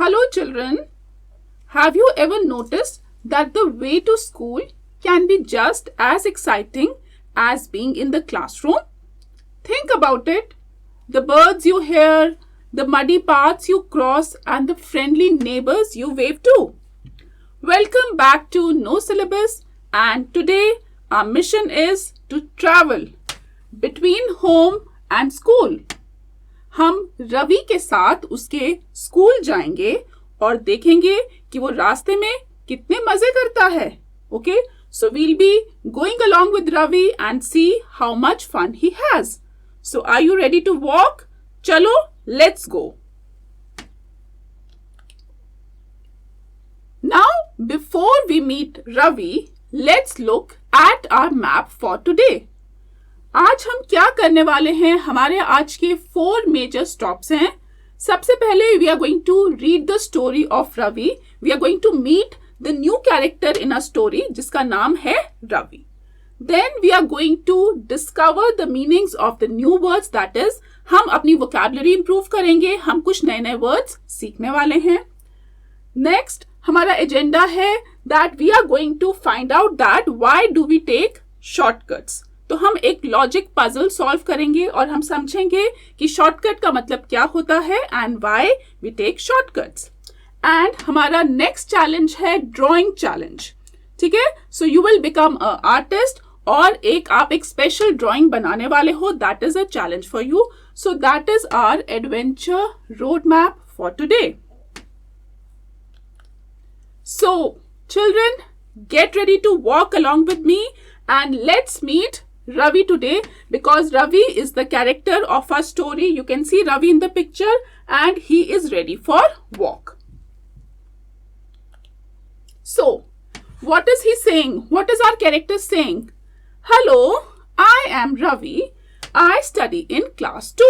Hello children, have you ever noticed that the way to school can be just as exciting as being in the classroom? Think about it. The birds you hear, the muddy paths you cross, and the friendly neighbors you wave to. Welcome back to No Syllabus, and today our mission is to travel between home and school. हम रवि के साथ उसके school जाएंगे और देखेंगे कि वो रास्ते में कितने मजे करता है. Okay, so we'll be going along with Ravi and see how much fun he has. So are you ready to walk? Chalo, let's go. Now, before we meet Ravi, let's look at our map for today. आज हम क्या करने वाले हैं? हमारे आज के 4 major stops हैं. सबसे पहले we are going to read the story of Ravi. We are going to meet the new character in a story जिसका नाम है Ravi. Then we are going to discover the meanings of the new words. That is हम अपनी vocabulary improve करेंगे. हम कुछ नए नए वर्ड्स सीखने वाले हैं. नेक्स्ट हमारा एजेंडा है that we are going to find out that why do we take shortcuts. तो हम एक लॉजिक पजल सॉल्व करेंगे और हम समझेंगे कि शॉर्टकट का मतलब क्या होता है and why we take shortcuts. And हमारा नेक्स्ट चैलेंज है ड्राइंग चैलेंज. ठीक है, so you will become a artist और आप एक स्पेशल ड्राइंग बनाने वाले हो. That is a challenge for you. So that is our adventure road map for today. So, children, get ready to walk along with me and let's meet Ravi today because Ravi is the character of our story. You can see Ravi in the picture and he is ready for walk. So, what is he saying? What is our character saying? Hello, I am Ravi. I study in class 2.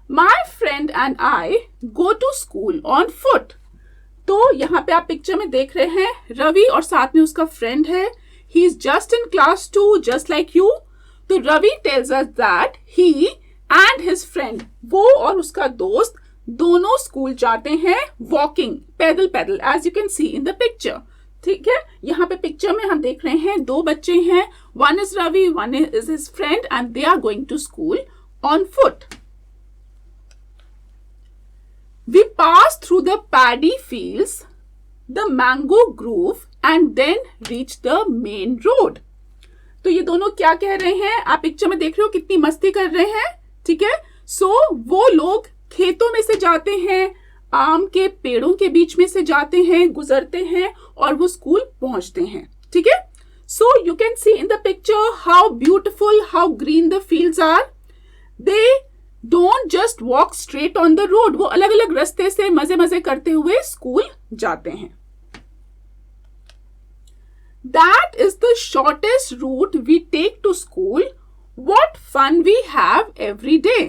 My friend and I go to school on foot. तो यहाँ पे आप picture में देख रहे हैं रवि और साथ में उसका फ्रेंड है. He is just in class 2 just like you. तो Ravi tells us that he and his friend, वो और उसका दोस्त दोनों स्कूल जाते हैं वॉकिंग, पैदल पैदल, as you can see in the picture. ठीक है, यहाँ पे पिक्चर में हम देख रहे हैं 2 बच्चे हैं. One is Ravi, one is his friend and they are going to school on foot. We pass through the paddy fields, the mango grove and then reach the main road. तो ये दोनों क्या कह रहे हैं? आप पिक्चर में देख रहे हो कितनी मस्ती कर रहे हैं. ठीक है, सो वो लोग खेतों में से जाते हैं, आम के पेड़ों के बीच में से जाते हैं, गुजरते हैं और वो स्कूल पहुंचते हैं. ठीक है, so you can see in the picture how beautiful, how green the fields are. They Don't just walk straight on the road. वो अलग अलग रास्ते से मजे मजे करते हुए स्कूल जाते हैं. That is the shortest route we take to school. What fun we have every day.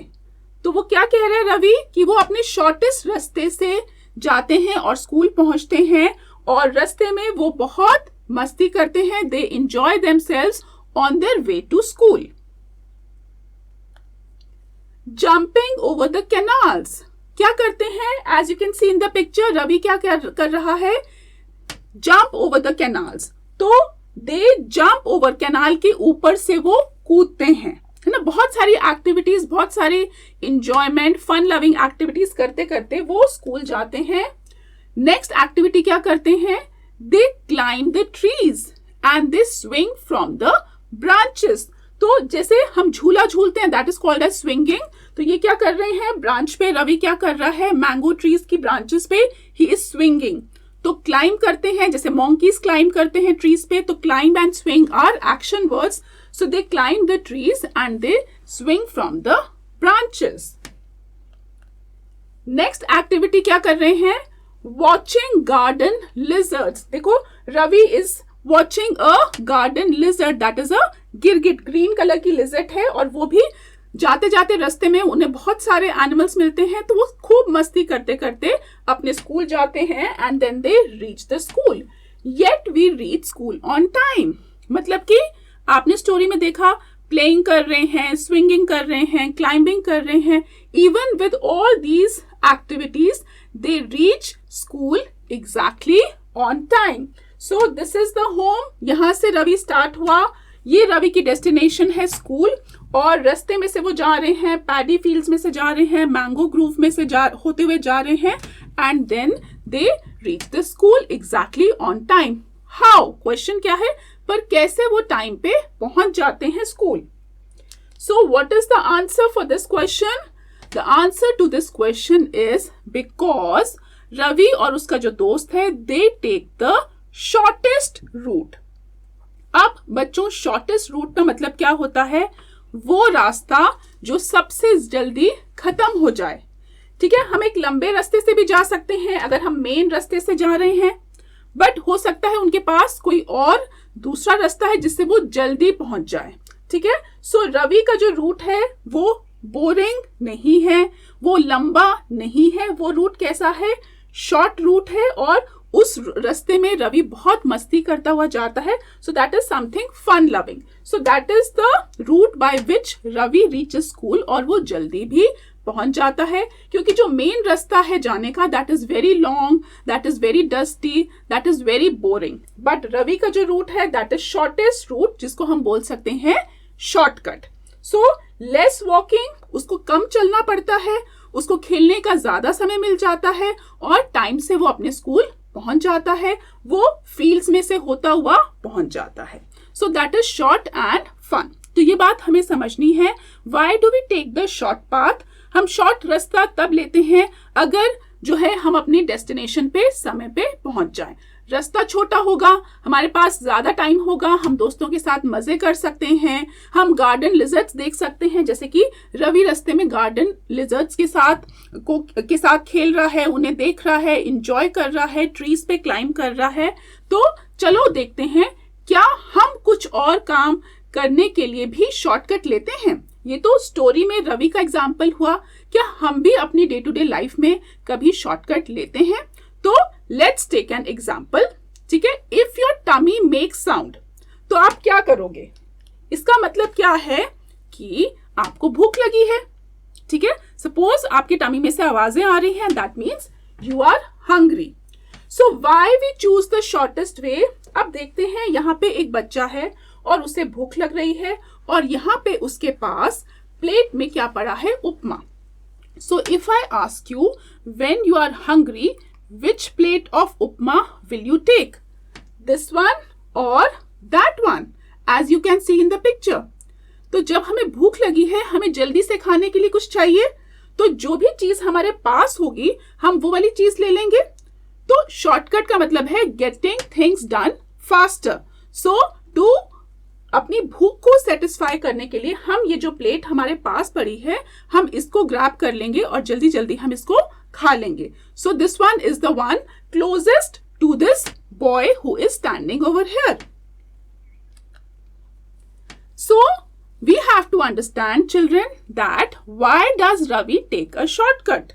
तो वो क्या कह रहे हैं रवि कि वो अपने शॉर्टेस्ट रास्ते से जाते हैं और स्कूल पहुंचते हैं और रास्ते में वो बहुत मस्ती करते हैं. They enjoy themselves on their way to school. Jumping over the canals. क्या करते हैं? As you can see in the picture, Ravi क्या कर रहा है? Jump over the canals. तो they jump over canal के ऊपर से वो कूदते हैं, है ना. बहुत सारी एक्टिविटीज, बहुत सारी इंजॉयमेंट, फन लविंग एक्टिविटीज करते करते वो स्कूल जाते हैं. नेक्स्ट एक्टिविटी क्या करते हैं? They climb the trees and they swing from the branches. तो जैसे हम झूला झूलते हैं, that is called as swinging. तो ये क्या कर रहे हैं? ब्रांच पे रवि क्या कर रहा है? मैंगो ट्रीज की ब्रांचेस पे ही इज स्विंगिंग. तो क्लाइंब करते हैं, जैसे मंकीज क्लाइंब करते हैं ट्रीज पे. तो climb and swing are action words. So they climb the trees and they swing from the branches. Next activity क्या कर रहे हैं? Watching garden lizards. देखो Ravi is watching a garden lizard, that is a गिरगिट. Green colour की lizard है और वो भी जाते जाते रास्ते में उन्हें बहुत सारे एनिमल्स मिलते हैं. तो वो खूब मस्ती करते करते अपने स्कूल जाते हैं and then they reach the school. Yet we reach school on time. मतलब कि आपने स्टोरी में देखा प्लेइंग कर रहे हैं, स्विंगिंग कर रहे हैं, क्लाइंबिंग कर रहे हैं. Even with all these activities they reach school exactly on time. So this is the home. यहां से रवि स्टार्ट हुआ. ये रवि की डेस्टिनेशन है स्कूल, और रास्ते में से वो जा रहे हैं, पैडी फील्ड्स में से जा रहे हैं, मैंगो ग्रूव में से होते हुए जा रहे हैं, and then they reach the school exactly on time. How, question क्या है, पर कैसे वो टाइम पे पहुंच जाते हैं school. So what is the answer for this question? The answer to this question is because Ravi और उसका जो दोस्त है they take the shortest route. अब बच्चों, शॉर्टेस्ट रूट का मतलब क्या होता है? वो रास्ता जो सबसे जल्दी खत्म हो जाए. ठीक है, हम एक लंबे रास्ते से भी जा सकते हैं अगर हम मेन रास्ते से जा रहे हैं, बट हो सकता है उनके पास कोई और दूसरा रास्ता है जिससे वो जल्दी पहुंच जाए. ठीक है, सो रवि का जो रूट है वो बोरिंग नहीं है, वो लंबा नहीं है. वो रूट कैसा है? शॉर्ट रूट है, और उस रास्ते में रवि बहुत मस्ती करता हुआ जाता है. So that is something fun loving. So that is the route by which Ravi reach school, और वो जल्दी भी पहुंच जाता है. क्योंकि जो मेन रास्ता है जाने का, that is very long, that is very dusty, that is very boring. But Ravi का जो रूट है दैट इज शॉर्टेस्ट रूट, जिसको हम बोल सकते हैं शॉर्टकट. सो लेस वॉकिंग, उसको कम चलना पड़ता है, उसको खेलने का ज्यादा समय मिल जाता है, और टाइम से वो अपने स्कूल पहुंच जाता है. वो फील्ड्स में से होता हुआ पहुंच जाता है. So that is short and fun. तो ये बात हमें समझनी है. Why do we take the short path? हम शॉर्ट रास्ता तब लेते हैं अगर जो है हम अपनी डेस्टिनेशन पे समय पे पहुंच जाए. रास्ता छोटा होगा, हमारे पास ज्यादा टाइम होगा, हम दोस्तों के साथ मजे कर सकते हैं, हम गार्डन लिजर्ड्स देख सकते हैं, जैसे कि रवि रास्ते में गार्डन लिजर्ड्स के साथ खेल रहा है, उन्हें देख रहा है, इंजॉय कर रहा है, ट्रीज पे क्लाइंब कर रहा है. तो चलो देखते हैं क्या हम कुछ और काम करने के लिए भी शॉर्टकट लेते हैं. ये तो स्टोरी में रवि का एग्जाम्पल हुआ. क्या हम भी अपनी डे टू डे लाइफ में कभी शॉर्टकट लेते हैं? तो लेट्स टेक एन एग्जाम्पल. ठीक है, if your tummy makes sound, तो आप क्या करोगे? इसका मतलब क्या है कि आपको भूख लगी है. ठीक है, सपोज आपके टमी में से आवाजें आ रही हैं, that means you are hungry. So why we choose the shortest way? अब देखते हैं, यहाँ पे एक बच्चा है और उसे भूख लग रही है, और यहाँ पे उसके पास प्लेट में क्या पड़ा है? Upma. So if I ask you, when you are hungry, which plate of upma will you take? This one or that one? As you can see in the picture. तो जब हमें भूख लगी है, हमें जल्दी से खाने के लिए कुछ चाहिए, तो जो भी चीज हमारे पास होगी हम वो वाली चीज ले लेंगे. तो शॉर्टकट का मतलब है getting things done faster. So to अपनी भूख को सेटिस्फाई करने के लिए हम ये जो प्लेट हमारे पास पड़ी है, हम इसको ग्रैब कर लेंगे और जल्दी जल्दी हम इसको खा लेंगे. So this one is the one closest to this boy who is standing over here. So we have to understand children that why does Ravi take a shortcut?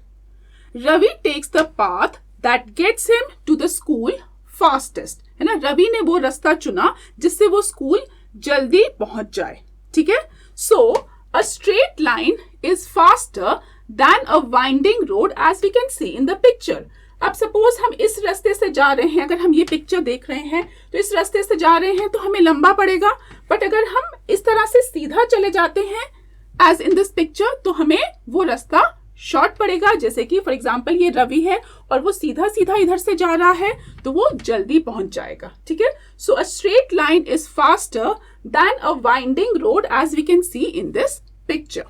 Ravi takes the path that gets him to the school fastest. है ना, रवि ने वो रास्ता चुना जिससे वो school जल्दी पहुंच जाए. ठीक है, so a straight line is faster than a winding road as we can see in the picture. अब सपोज हम इस रास्ते से जा रहे हैं, अगर हम ये पिक्चर देख रहे हैं तो इस रास्ते से जा रहे हैं तो हमें लंबा पड़ेगा, बट अगर हम इस तरह से सीधा चले जाते हैं एज इन दिस पिक्चर, तो हमें वो रास्ता शॉर्ट पड़ेगा. जैसे कि फॉर एग्जाम्पल ये रवि है और वो सीधा सीधा इधर से जा रहा है, तो वो जल्दी पहुंच जाएगा. ठीक है, so a straight line is faster than a winding road as we can see in this picture.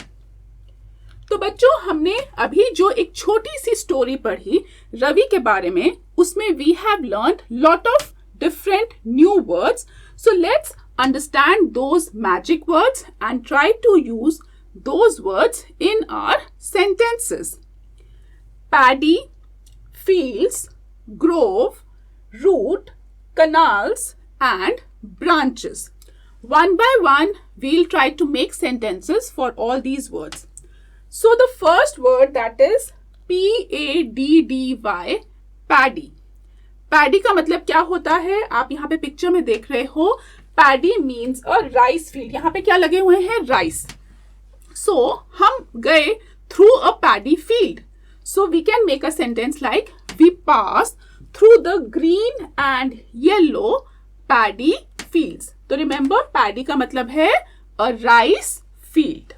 तो बच्चों, हमने अभी जो एक छोटी सी स्टोरी पढ़ी रवि के बारे में, उसमें we have learned lot of different new words. So let's understand those magic words and try to use those words in our sentences. Paddy, fields, grove, root, canals and branches. One by one, we'll try to make sentences for all these words. So the first word, that is P-A-D-D-Y, paddy. Paddy का मतलब क्या होता है? आप यहाँ पे picture में देख रहे हो, पैडी मीन्स अ राइस फील्ड। यहाँ पे क्या लगे हुए हैं? राइस। सो हम गए through a paddy field. So we can make a sentence like we pass through the green and yellow paddy fields. तो रिमेंबर, पैडी का मतलब है a rice field.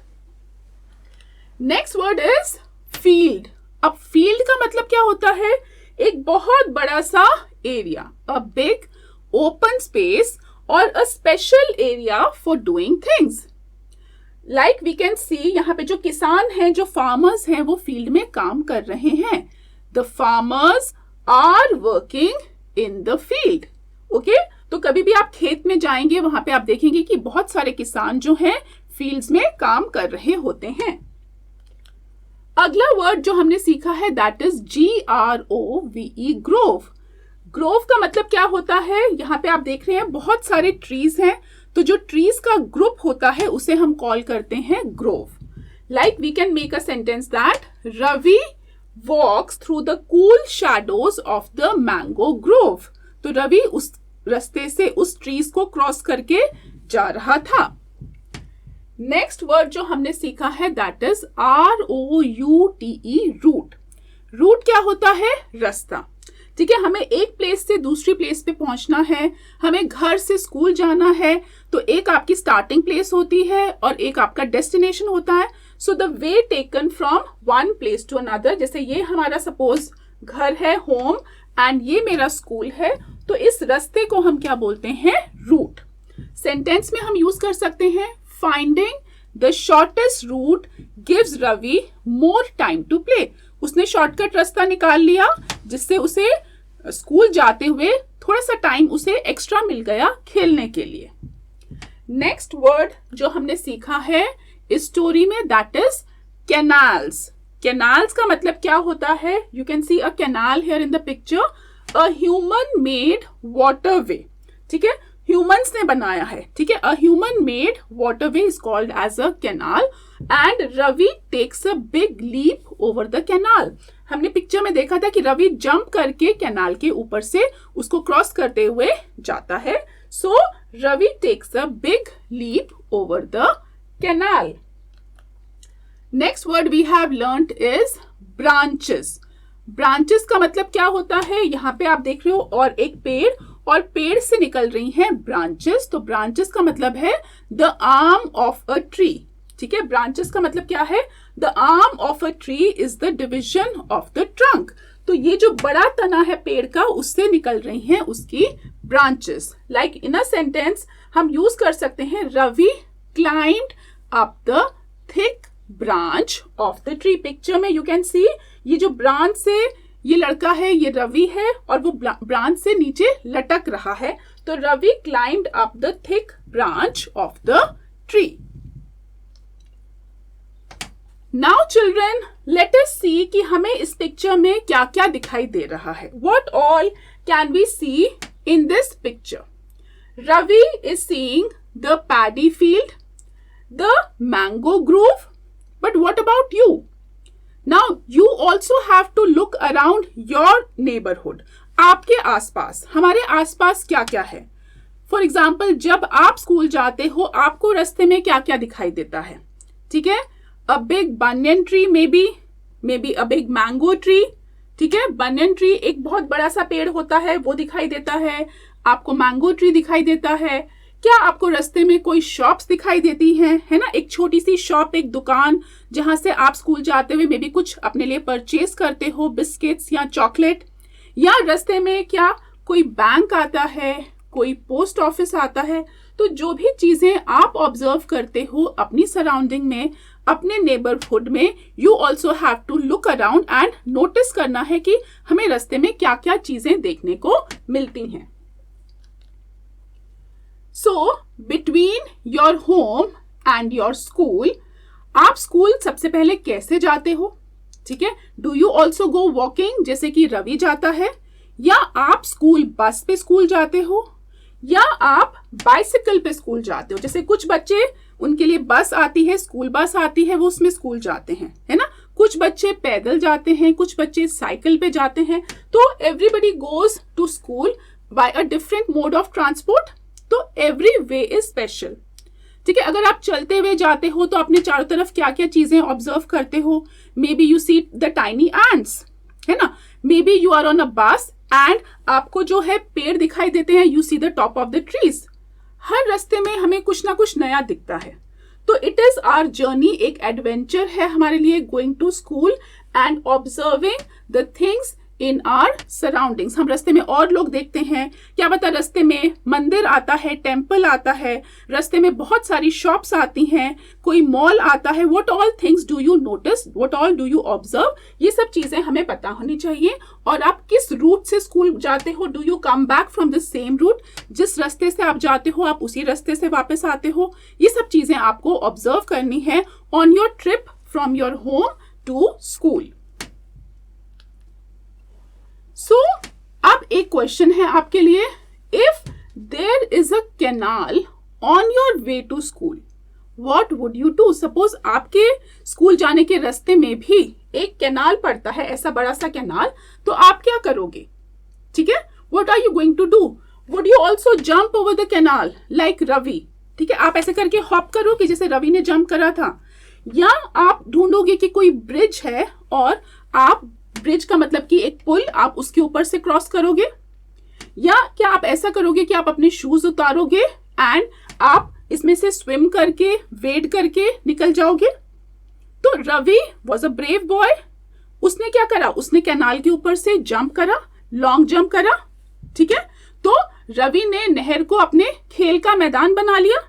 Next word is field. अब field का मतलब क्या होता है? एक बहुत बड़ा सा area, a big open space और a special area for doing things. Like we can see, यहाँ पे जो किसान हैं, जो फार्मर्स हैं, वो फील्ड में काम कर रहे हैं। The farmers are working in the field. Okay, तो कभी भी आप खेत में जाएंगे, वहां पे आप देखेंगे कि बहुत सारे किसान जो हैं फील्ड्स में काम कर रहे होते हैं। अगला वर्ड जो हमने सीखा है that is GROVE, Grove. Grove का मतलब क्या होता है? यहाँ पे आप देख रहे हैं बहुत सारे ट्रीज हैं, तो जो ट्रीज का ग्रुप होता है उसे हम कॉल करते हैं grove. Like we can make a sentence that Ravi walks through the cool shadows of the mango grove. तो रवि उस रास्ते से उस ट्रीज को क्रॉस करके जा रहा था। नेक्स्ट वर्ड जो हमने सीखा है that is ROUTE, route. Route क्या होता है? रास्ता। ठीक है, हमें एक प्लेस से दूसरी प्लेस पे पहुंचना है, हमें घर से स्कूल जाना है, तो एक आपकी स्टार्टिंग प्लेस होती है और एक आपका डेस्टिनेशन होता है। So the way taken from one place to another, जैसे ये हमारा सपोज घर है, होम, एंड ये मेरा स्कूल है, तो इस रास्ते को हम क्या बोलते हैं? रूट। सेंटेंस में हम यूज कर सकते हैं finding the shortest route gives Ravi more time to play. उसने शॉर्टकट रास्ता निकाल लिया जिससे उसे स्कूल जाते हुए थोड़ा सा टाइम उसे एक्स्ट्रा मिल गया खेलने के लिए। नेक्स्ट वर्ड जो हमने सीखा है इस स्टोरी में दैट इज कैनाल्स। कैनाल्स का मतलब क्या होता है? You can see a canal here in the picture, a human made waterway. ठीक है, ह्यूमंस ने बनाया है। ठीक है, a human made waterway is called as a canal and Ravi takes a big leap over the canal. हमने picture में देखा था कि रवि जंप करके कैनाल के ऊपर से उसको क्रॉस करते हुए जाता है। So Ravi takes a big leap over the canal. Next word we have learned is branches. Branches का मतलब क्या होता है? यहाँ पे आप देख रहे हो और एक पेड़, और पेड़ से निकल रही हैं ब्रांचेस। तो ब्रांचेस का मतलब है the arm of a tree. ठीक है, ब्रांचेस का मतलब क्या है? The arm of a tree is the division of the trunk. तो ये जो बड़ा तना है पेड़ का, उससे निकल रही हैं उसकी branches. Like in a sentence हम यूज कर सकते हैं Ravi climbed up the thick branch of the tree. Picture में यू कैन सी ये जो ब्रांच से ये लड़का है, ये रवि है, और वो ब्रांच से नीचे लटक रहा है। तो Ravi climbed up the thick branch of the tree. Now children, let us see कि हमें इस पिक्चर में क्या क्या दिखाई दे रहा है। What all can we see in this picture? Ravi is seeing the paddy field, the mango grove, but what about you? Now you also have to look around your neighborhood. आपके आसपास, हमारे आसपास क्या क्या है? फॉर एग्जाम्पल, जब आप school जाते हो आपको रास्ते में क्या क्या दिखाई देता है? ठीक है, a big banyan tree, may be a big mango tree. ठीक है, बनियन ट्री एक बहुत बड़ा सा पेड़ होता है, वो दिखाई देता है। आपको मैंगो ट्री दिखाई देता है। क्या आपको रास्ते में कोई शॉप्स दिखाई देती हैं? है ना, एक छोटी सी शॉप, एक दुकान जहां से आप स्कूल जाते हुए मे बी कुछ अपने लिए परचेज करते हो, बिस्किट्स या चॉकलेट। या रास्ते में क्या कोई बैंक आता है, कोई पोस्ट ऑफिस आता है? तो जो भी चीजें आप ऑब्जर्व करते हो अपनी सराउंडिंग में, अपने नेबरहुड में, you also have to look around and notice करना है कि हमें रास्ते में क्या क्या चीजें देखने को मिलती हैं। So, between your home and your school, आप स्कूल सबसे पहले कैसे जाते हो? ठीक है, do you also go walking जैसे कि रवि जाता है, या आप स्कूल बस पे स्कूल जाते हो, या आप बाइसिकल पे स्कूल जाते हो? जैसे कुछ बच्चे, उनके लिए बस आती है, स्कूल बस आती है, वो उसमें स्कूल जाते हैं, है ना। कुछ बच्चे पैदल जाते हैं, कुछ बच्चे साइकिल पे जाते हैं। तो everybody goes to school by a different mode of transport. तो एवरी वे इज स्पेशल। ठीक है, अगर आप चलते हुए जाते हो तो अपने चारों तरफ क्या क्या चीजें ऑब्जर्व करते हो। Maybe you see the tiny ants, है ना। Maybe you are on a bus and आपको जो है पेड़ दिखाई देते हैं, you see the top of the trees. हर रास्ते में हमें कुछ ना कुछ नया दिखता है। तो इट इज आवर जर्नी, एक एडवेंचर है हमारे लिए, going to school and observing the things in our surroundings. हम रास्ते में और लोग देखते हैं, क्या पता रास्ते में मंदिर आता है, टेम्पल आता है, रास्ते में बहुत सारी शॉप्स आती हैं, कोई मॉल आता है। What all things do you notice, what all do you observe, ये सब चीजें हमें पता होनी चाहिए। और आप किस रूट से स्कूल जाते हो, do you come back from the same route, जिस रास्ते से आप जाते हो आप उसी रास्ते से वापस आते हो, ये सब चीजें आपको ऑब्जर्व करनी है on your trip from your home to school. So अब एक क्वेश्चन है आपके लिए, if there is a canal on your way to school, what would you do. Suppose आपके स्कूल जाने के रास्ते में भी एक कैनाल पड़ता है, ऐसा बड़ा सा कैनाल, तो आप क्या करोगे। ठीक है, what are you going to do. Would you also jump over the canal like Ravi. ठीक है, आप ऐसे करके हॉप करोगे जैसे रवि ने जंप करा था, या आप ढूंढोगे कि कोई ब्रिज है और आप, ब्रिज का मतलब कि एक पुल, आप उसके ऊपर से क्रॉस करोगे, या क्या आप ऐसा करोगे कि आप अपने शूज उतारोगे एंड आप इसमें से स्विम करके, वेड करके निकल जाओगे। तो Ravi was a brave boy, उसने क्या करा, उसने कैनाल के ऊपर से जंप करा, लॉन्ग जंप करा। ठीक है, तो रवि ने नहर को अपने खेल का मैदान बना लिया।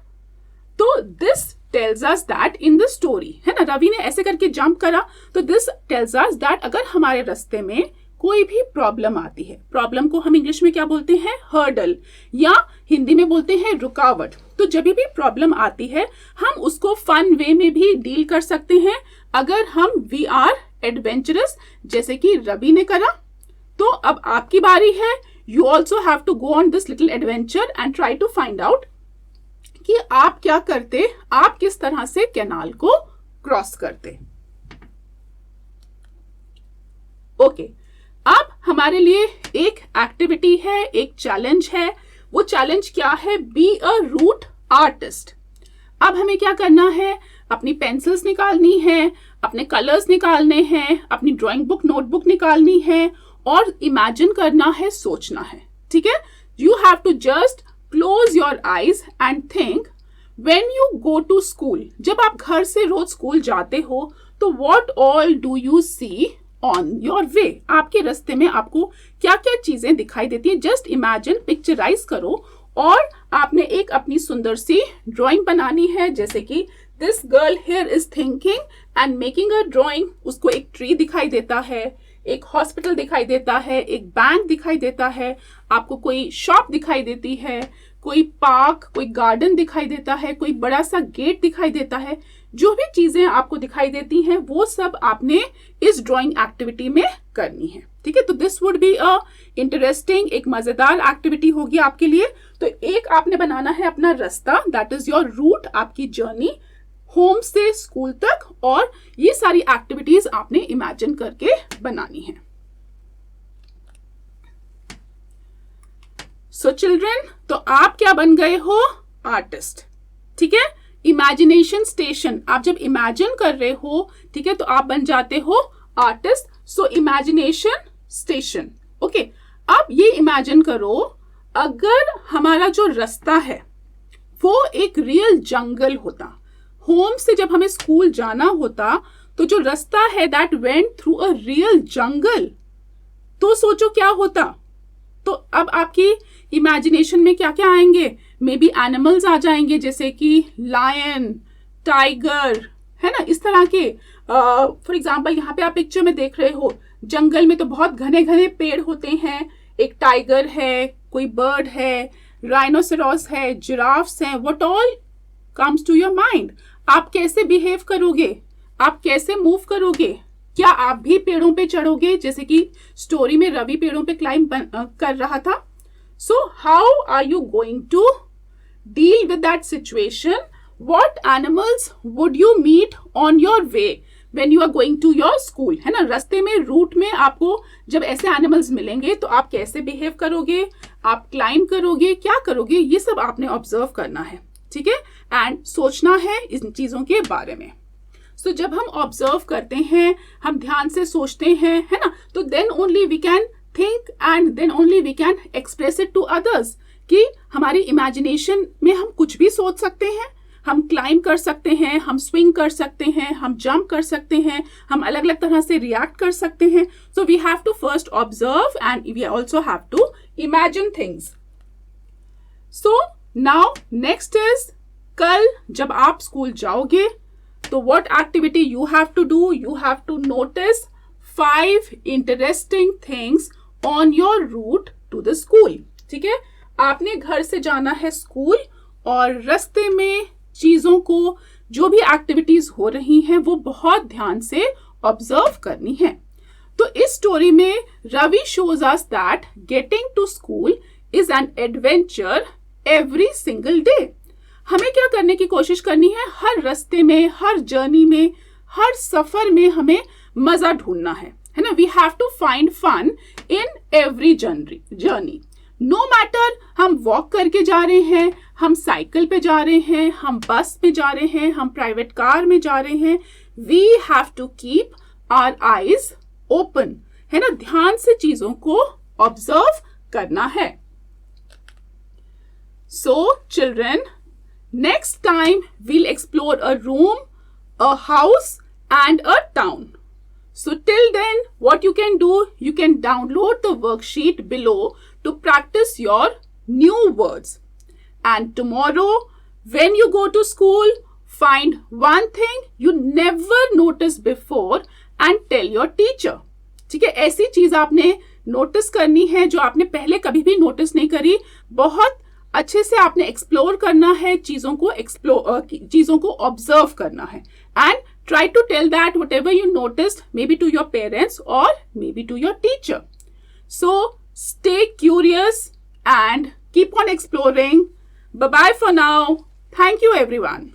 तो this tells us that in the story, है ना, रवि ने ऐसे करके जंप करा। तो this tells us that अगर हमारे रास्ते में कोई भी प्रॉब्लम आती है, प्रॉब्लम को हम इंग्लिश में क्या बोलते हैं, हर्डल, या हिंदी में बोलते हैं रुकावट। तो जब भी प्रॉब्लम आती है हम उसको फन वे में भी डील कर सकते हैं, अगर हम वी आर एडवेंचरस, जैसे कि रवि ने करा। तो अब आपकी बारी है, you also have to go on this little adventure and try to find out कि आप क्या करते, आप किस तरह से कैनाल को क्रॉस करते। ओके, अब हमारे लिए एक एक्टिविटी है, एक चैलेंज है। वो चैलेंज क्या है, बी अ रूट आर्टिस्ट। अब हमें क्या करना है, अपनी पेंसिल्स निकालनी है, अपने कलर्स निकालने हैं, अपनी ड्राइंग बुक, नोटबुक निकालनी है और इमेजिन करना है, सोचना है। ठीक है, you have to just close your eyes and think when you go to school, जब आप घर से रोज स्कूल जाते हो तो what all do you see on your way, आपके रास्ते में आपको क्या क्या चीजें दिखाई देती है। जस्ट इमेजिन, पिक्चराइज करो और आपने एक अपनी सुंदर सी ड्राइंग बनानी है, जैसे कि this girl here is thinking and making a drawing. उसको एक ट्री दिखाई देता है, एक हॉस्पिटल दिखाई देता है, एक बैंक दिखाई देता है, आपको कोई शॉप दिखाई देती है, कोई पार्क, कोई गार्डन दिखाई देता है, कोई बड़ा सा गेट दिखाई देता है। जो भी चीजें आपको दिखाई देती हैं वो सब आपने इस ड्राइंग एक्टिविटी में करनी है। ठीक है, तो this would be a interesting, एक मजेदार एक्टिविटी होगी आपके लिए। तो एक आपने बनाना है अपना रास्ता, दैट इज योर रूट, आपकी जर्नी होम से स्कूल तक, और ये सारी एक्टिविटीज आपने इमेजिन करके बनानी है। सो चिल्ड्रन, तो आप क्या बन गए हो, आर्टिस्ट। ठीक है, इमेजिनेशन स्टेशन, आप जब इमेजिन कर रहे हो, ठीक है, तो आप बन जाते हो आर्टिस्ट। सो इमेजिनेशन स्टेशन। ओके, अब ये इमेजिन करो, अगर हमारा जो रास्ता है वो एक रियल जंगल होता, होम से जब हमें स्कूल जाना होता तो जो रास्ता है that went through a real jungle, तो सोचो क्या होता। तो अब आपकी इमेजिनेशन में क्या क्या आएंगे, मे बी एनिमल्स आ जाएंगे, जैसे कि लायन, टाइगर, है ना, इस तरह के। फॉर एग्जाम्पल यहाँ पे आप पिक्चर में देख रहे हो, जंगल में तो बहुत घने घने पेड़ होते हैं, एक टाइगर है, कोई बर्ड है, राइनोसेरोस है, जिराफ्स हैं। What all comes to your mind, आप कैसे बिहेव करोगे, आप कैसे मूव करोगे, क्या आप भी पेड़ों पे चढ़ोगे, जैसे कि स्टोरी में रवि पेड़ों पे क्लाइंब कर रहा था। So how are you going to deal with that situation, what animals would you meet on your way. When you are going to your school, है ना, रास्ते में रूट में आपको जब ऐसे एनिमल्स मिलेंगे तो आप कैसे बिहेव करोगे, आप क्लाइंब करोगे, क्या करोगे, ये सब आपने ऑब्जर्व करना है, ठीक है, एंड सोचना है इन चीजों के बारे में। सो जब हम ऑब्जर्व करते हैं, हम ध्यान से सोचते हैं, है ना, तो then only we can think and then only we can express it to others, कि हमारी इमेजिनेशन में हम कुछ भी सोच सकते हैं, हम क्लाइंब कर सकते हैं, हम स्विंग कर सकते हैं, हम जंप कर सकते हैं, हम अलग अलग तरह से रिएक्ट कर सकते हैं। So we have to first observe and we also have to imagine things. So now next is, कल जब आप स्कूल जाओगे तो what activity you have to do? You have to notice 5 interesting things on your route to the school. ठीक है, आपने घर से जाना है स्कूल और रास्ते में चीजों को, जो भी एक्टिविटीज हो रही हैं, वो बहुत ध्यान से ऑब्जर्व करनी है। तो इस स्टोरी में Ravi shows us that getting to school is an adventure every single day. हमें क्या करने की कोशिश करनी है, हर रास्ते में, हर जर्नी में, हर सफर में हमें मजा ढूंढना है ना। We have to find fun in every journey, no matter हम वॉक करके जा रहे हैं, हम साइकिल पे जा रहे हैं, हम बस में जा रहे हैं, हम प्राइवेट कार में जा रहे हैं, we have to keep our eyes open, है ना, ध्यान से चीजों को ऑब्जर्व करना है। So children, next time we'll explore a room, a house and a town. So till then, what you can do, you can download the worksheet below to practice your new words. And tomorrow, when you go to school, find one thing you never noticed before and tell your teacher. ठीक है, ऐसी चीज आपने notice करनी है जो आपने पहले कभी भी नोटिस नहीं करी। बहुत अच्छे से आपने एक्सप्लोर करना है, चीजों को ऑब्जर्व करना है, and try to tell that whatever you noticed, maybe to your parents और maybe to your teacher. So stay curious and keep on exploring. Bye bye for now. Thank you everyone.